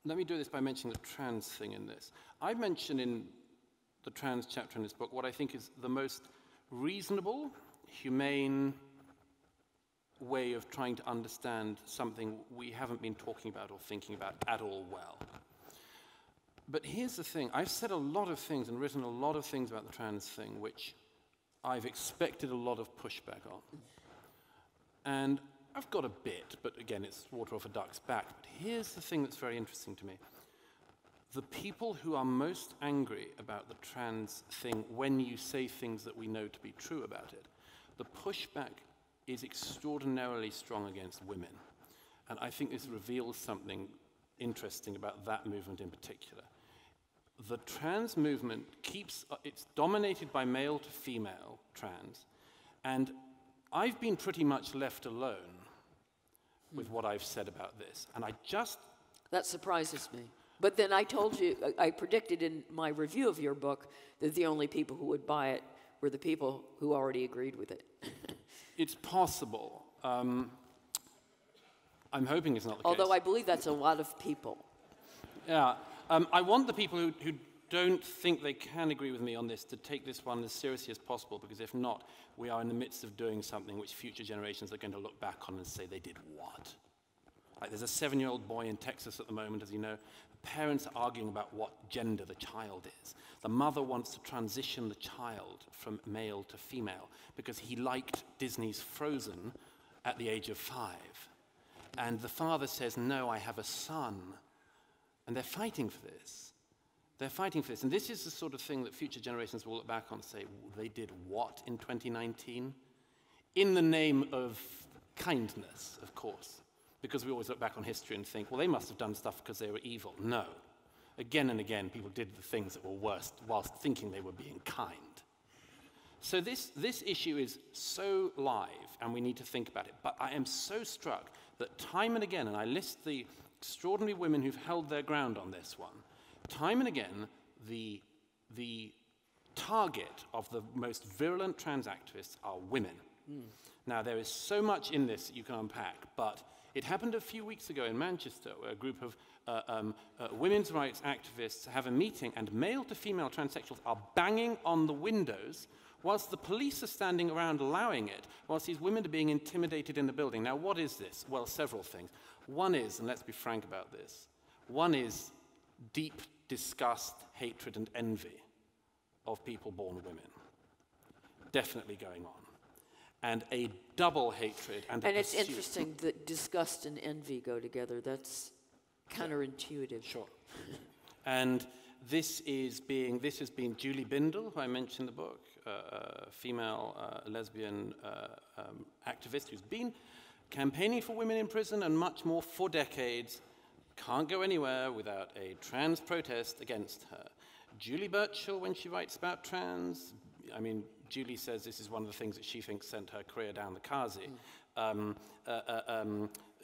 let me do this by mentioning the trans thing in this. I mention in the trans chapter in this book what I think is the most reasonable, humane way of trying to understand something we haven't been talking about or thinking about at all well. But here's the thing. I've said a lot of things and written a lot of things about the trans thing which I've expected a lot of pushback on. And I've got a bit, but again, it's water off a duck's back. But here's the thing that's very interesting to me. The people who are most angry about the trans thing when you say things that we know to be true about it, the pushback is extraordinarily strong against women. And I think this reveals something interesting about that movement in particular. The trans movement it's dominated by male to female trans, and I've been pretty much left alone with what I've said about this. And That surprises me. But then I told you, I predicted in my review of your book that the only people who would buy it were the people who already agreed with it. It's possible. I'm hoping it's not the case. Although I believe that's a lot of people. Yeah. I want the people who don't think they can agree with me on this to take this one as seriously as possible, because if not, we are in the midst of doing something which future generations are going to look back on and say, they did what? Like, there's a 7-year-old boy in Texas at the moment, as you know. The parents are arguing about what gender the child is. The mother wants to transition the child from male to female because he liked Disney's Frozen at the age of 5. And the father says, no, I have a son. And they're fighting for this. They're fighting for this. And this is the sort of thing that future generations will look back on and say, they did what in 2019? In the name of kindness, of course. Because we always look back on history and think, well, they must have done stuff because they were evil. No. Again and again, people did the things that were worst whilst thinking they were being kind. So this issue is so live, and we need to think about it. But I am so struck that time and again, and I list the extraordinary women who've held their ground on this one, time and again, the target of the most virulent trans activists are women. Now, there is so much in this that you can unpack, but it happened a few weeks ago in Manchester, where a group of women's rights activists have a meeting, and male to female transsexuals are banging on the windows whilst the police are standing around allowing it, whilst these women are being intimidated in the building. Now, what is this? Well, several things. One is, and let's be frank about this, one is deep disgust, hatred, and envy of people born women. Definitely going on. And a double hatred and it's interesting that disgust and envy go together. That's counterintuitive. Sure. And this has been Julie Bindel, who I mentioned in the book, a female lesbian activist who's been campaigning for women in prison and much more for decades, can't go anywhere without a trans protest against her. Julie Burchill, when she writes about trans, I mean, Julie says this is one of the things that she thinks sent her career down the Kazi.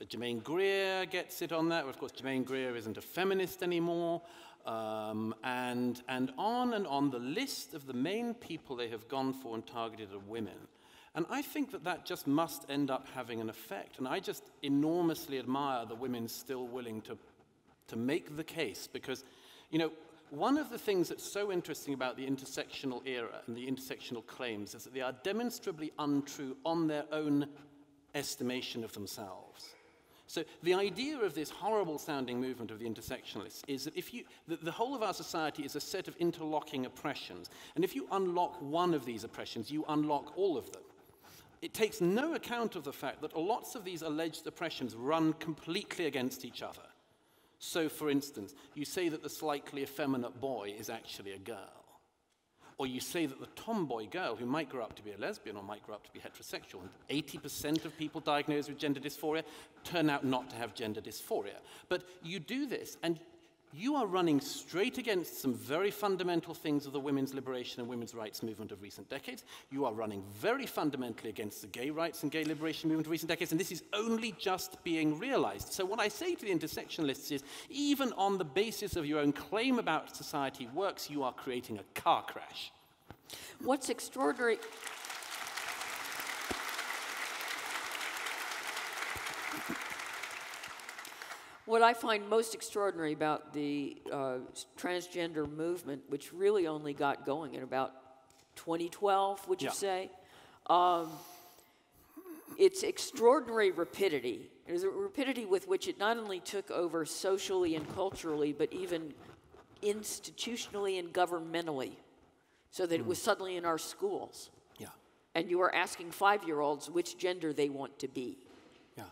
Germaine Greer gets it on that. Of course, Germaine Greer isn't a feminist anymore. And on. The list of the main people they have gone for and targeted are women. And I think that that just must end up having an effect. And I just enormously admire the women still willing to make the case, because, you know, one of the things that's so interesting about the intersectional era and the intersectional claims is that they are demonstrably untrue on their own estimation of themselves. So the idea of this horrible-sounding movement of the intersectionalists is that the whole of our society is a set of interlocking oppressions, and if you unlock one of these oppressions, you unlock all of them. It takes no account of the fact that lots of these alleged oppressions run completely against each other. So, for instance, you say that the slightly effeminate boy is actually a girl. Or you say that the tomboy girl, who might grow up to be a lesbian or might grow up to be heterosexual, and 80% of people diagnosed with gender dysphoria turn out not to have gender dysphoria. But you do this, and you are running straight against some very fundamental things of the women's liberation and women's rights movement of recent decades. You are running very fundamentally against the gay rights and gay liberation movement of recent decades, and this is only just being realized. So what I say to the intersectionalists is, even on the basis of your own claim about society works, you are creating a car crash. What's extraordinary... What I find most extraordinary about the transgender movement, which really only got going in about 2012, would you say? Its extraordinary rapidity. It was a rapidity with which it not only took over socially and culturally, but even institutionally and governmentally, so that it was suddenly in our schools. Yeah. And you are asking 5-year-olds which gender they want to be. Yeah.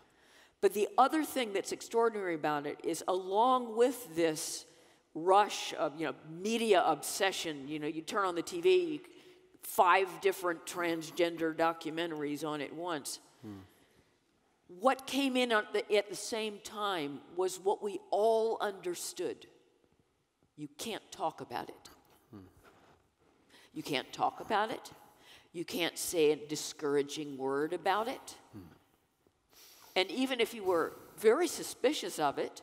But the other thing that's extraordinary about it is, along with this rush of, media obsession, you turn on the TV, 5 different transgender documentaries on at once. What came in at the same time was what we all understood. You can't talk about it. You can't talk about it. You can't say a discouraging word about it. And even if you were very suspicious of it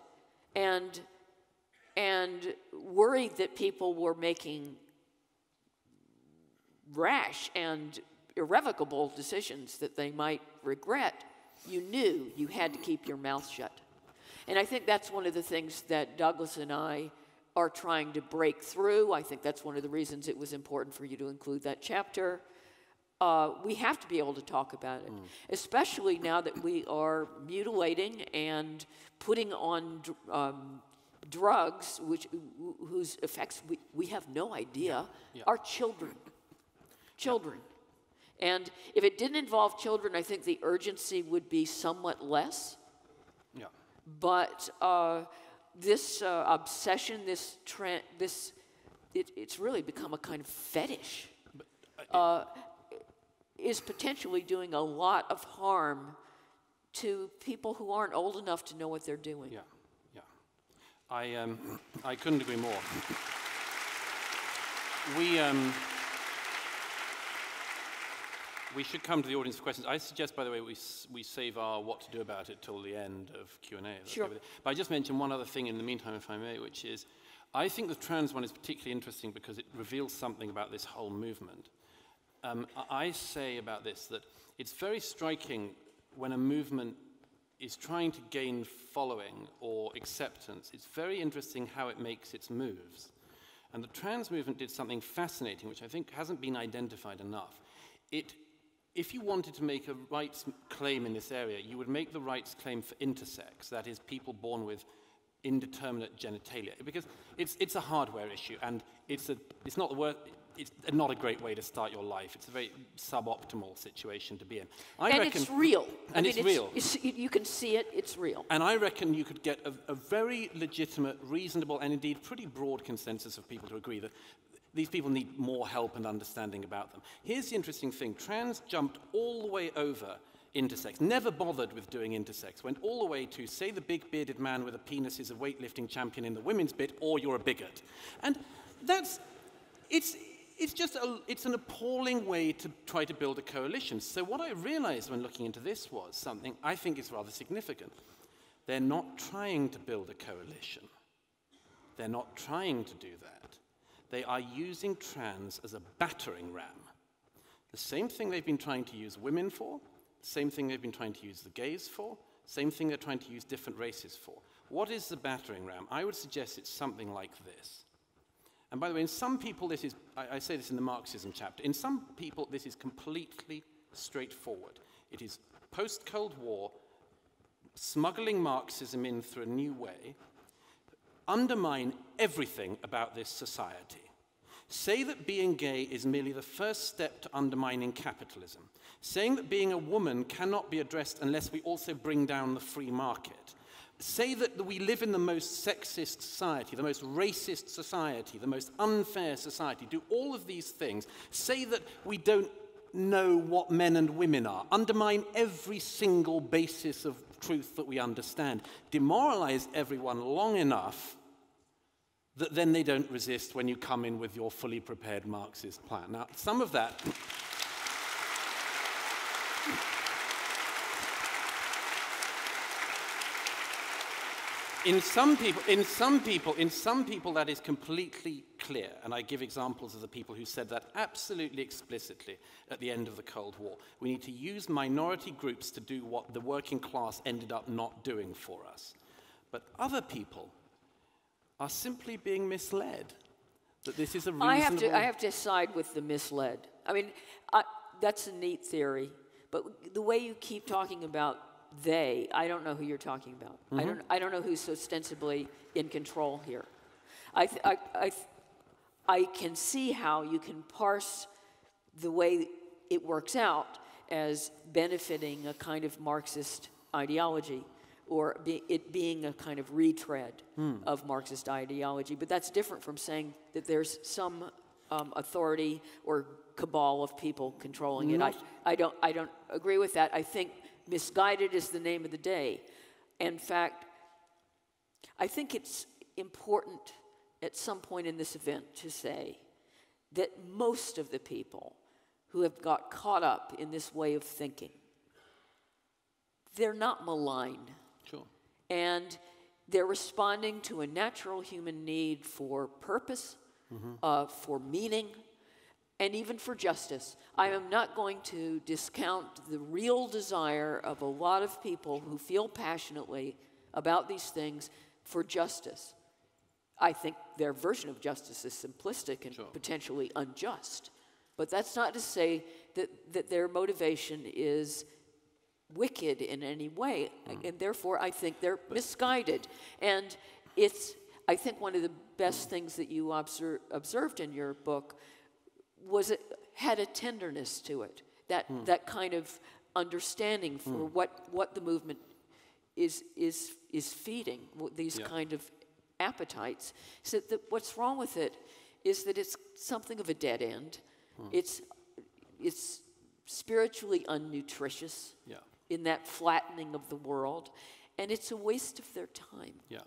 and worried that people were making rash and irrevocable decisions that they might regret, you knew you had to keep your mouth shut. And I think that's one of the things that Douglas and I are trying to break through. I think that's one of the reasons it was important for you to include that chapter. We have to be able to talk about it, especially now that we are mutilating and putting on drugs whose effects we have no idea, are children. Children. And if it didn't involve children, I think the urgency would be somewhat less. Yeah. But this obsession, it's really become a kind of fetish, is potentially doing a lot of harm to people who aren't old enough to know what they're doing. Yeah, yeah. I couldn't agree more. We should come to the audience for questions. I suggest, by the way, we save our what to do about it till the end of Q&A. Sure. But I just mention one other thing in the meantime, if I may, which is, I think the trans one is particularly interesting because it reveals something about this whole movement. I say about this that it's very striking when a movement is trying to gain following or acceptance. It's very interesting how it makes its moves. And the trans movement did something fascinating, which I think hasn't been identified enough. If you wanted to make a rights claim in this area, you would make the rights claim for intersex, that is, people born with indeterminate genitalia, because it's a hardware issue, and it's not a great way to start your life. It's a very suboptimal situation to be in. It's real. It's real. You can see it, it's real. And I reckon you could get a very legitimate, reasonable, and indeed pretty broad consensus of people to agree that these people need more help and understanding about them. Here's the interesting thing. Trans jumped all the way over intersex, never bothered with doing intersex, went all the way to, say, the big bearded man with a penis is a weightlifting champion in the women's bit, or you're a bigot. And it's an appalling way to try to build a coalition. So what I realized when looking into this was something I think is rather significant. They're not trying to build a coalition. They're not trying to do that. They are using trans as a battering ram. The same thing they've been trying to use women for, same thing they've been trying to use the gays for, same thing they're trying to use different races for. What is the battering ram? I would suggest it's something like this. And by the way, in some people this is, I say this in the Marxism chapter, in some people this is completely straightforward. It is post-Cold War, smuggling Marxism in through a new way, undermine everything about this society. Say that being gay is merely the first step to undermining capitalism. Saying that being a woman cannot be addressed unless we also bring down the free market. Say that we live in the most sexist society, the most racist society, the most unfair society. Do all of these things. Say that we don't know what men and women are. Undermine every single basis of truth that we understand. Demoralize everyone long enough that then they don't resist when you come in with your fully prepared Marxist plan. Now, some of that... In some people that is completely clear, and I give examples of the people who said that absolutely explicitly at the end of the Cold War. We need to use minority groups to do what the working class ended up not doing for us. but other people are simply being misled, that this is a I reasonable... have to side with the misled. I mean, that's a neat theory, but the way you keep talking about they, I don't know who you're talking about. I don't know who's ostensibly in control here. I can see how you can parse the way it works out as benefiting a kind of Marxist ideology, or it being a kind of retread of Marxist ideology. But that's different from saying that there's some authority or cabal of people controlling it. I don't agree with that. I think misguided is the name of the day. In fact, I think it's important at some point in this event to say that most of the people who have got caught up in this way of thinking, they're not malign. Sure. And they're responding to a natural human need for purpose, for meaning, and even for justice. I am not going to discount the real desire of a lot of people who feel passionately about these things for justice. I think their version of justice is simplistic and potentially unjust. But that's not to say that their motivation is wicked in any way. And therefore, I think they're misguided. And I think one of the best things that you observed in your book was it had a tenderness to it, that kind of understanding for what the movement is feeding, these kind of appetites. So that what's wrong with it is that it's something of a dead end. It's spiritually unnutritious in that flattening of the world, and it's a waste of their time. Yeah.